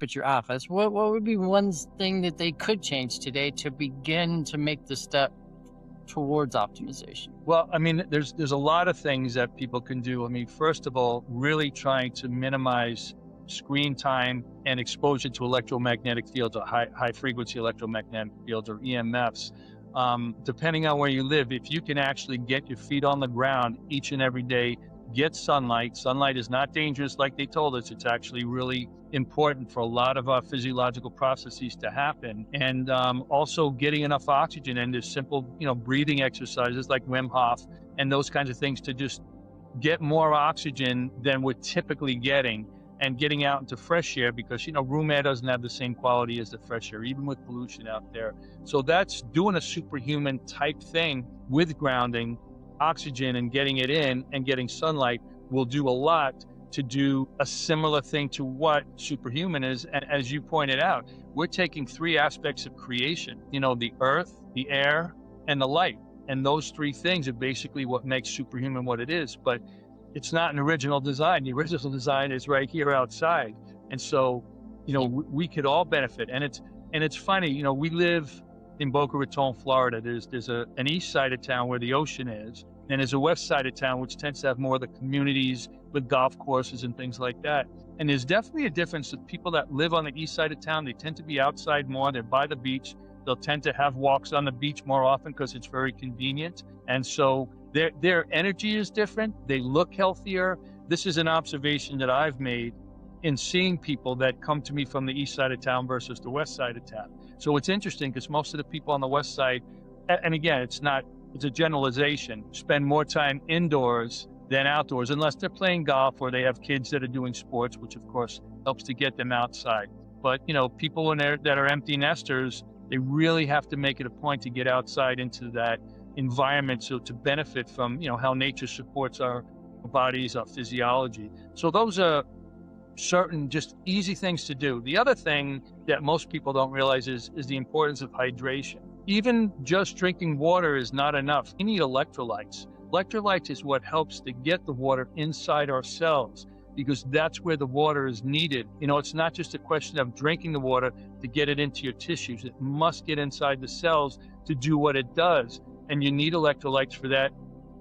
at your office, what would be one thing that they could change today to begin to make the step towards optimization? Well, I mean, there's a lot of things that people can do. I mean, first of all, really trying to minimize screen time and exposure to electromagnetic fields or high frequency electromagnetic fields or EMFs. Depending on where you live, if you can actually get your feet on the ground each and every day, get sunlight. Sunlight is not dangerous like they told us. It's actually really important for a lot of our physiological processes to happen. And also getting enough oxygen, and there's simple, breathing exercises like Wim Hof and those kinds of things to just get more oxygen than we're typically getting, and getting out into fresh air, because room air doesn't have the same quality as the fresh air, even with pollution out there. So that's doing a superhuman type thing with grounding, oxygen, and getting it in, and getting sunlight will do a lot to do a similar thing to what superhuman is. And as you pointed out, we're taking three aspects of creation, the earth, the air, and the light. And those three things are basically what makes superhuman what it is. But it's not an original design. The original design is right here outside. And so, we could all benefit. And it's funny, we live in Boca Raton, Florida. There's an east side of town where the ocean is, and there's a west side of town which tends to have more of the communities with golf courses and things like that. And there's definitely a difference with people that live on the east side of town. They tend to be outside more. They're by the beach. They'll tend to have walks on the beach more often because it's very convenient. And so their energy is different. They look healthier. This is an observation that I've made in seeing people that come to me from the east side of town versus the west side of town. So it's interesting because most of the people on the west side, and again, it's a generalization, spend more time indoors than outdoors, unless they're playing golf or they have kids that are doing sports, which of course helps to get them outside. But people that are empty nesters, they really have to make it a point to get outside into that environment, so to benefit from how nature supports our bodies, our physiology. So those are certain just easy things to do. The other thing that most people don't realize is the importance of hydration. Even just drinking water is not enough. You need electrolytes. Electrolytes is what helps to get the water inside our cells, because that's where the water is needed. It's not just a question of drinking the water to get it into your tissues. It must get inside the cells to do what it does. And you need electrolytes for that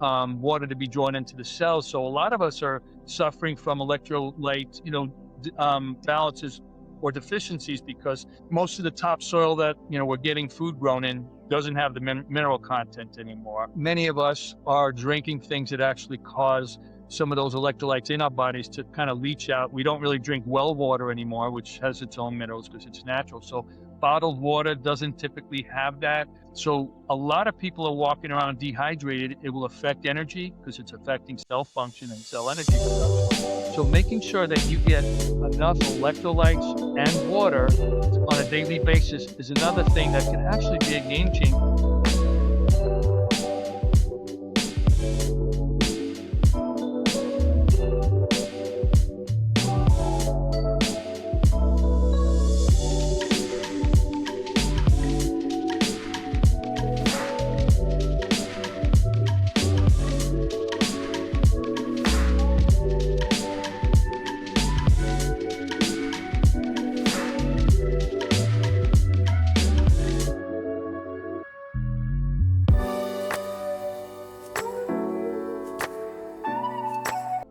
water to be drawn into the cells. So a lot of us are suffering from electrolyte, balances or deficiencies, because most of the topsoil that we're getting food grown in doesn't have the mineral content anymore. Many of us are drinking things that actually cause some of those electrolytes in our bodies to kind of leach out. We don't really drink well water anymore, which has its own minerals because it's natural. So bottled water doesn't typically have that. So a lot of people are walking around dehydrated. It will affect energy because it's affecting cell function and cell energy production. So making sure that you get enough electrolytes and water on a daily basis is another thing that can actually be a game changer.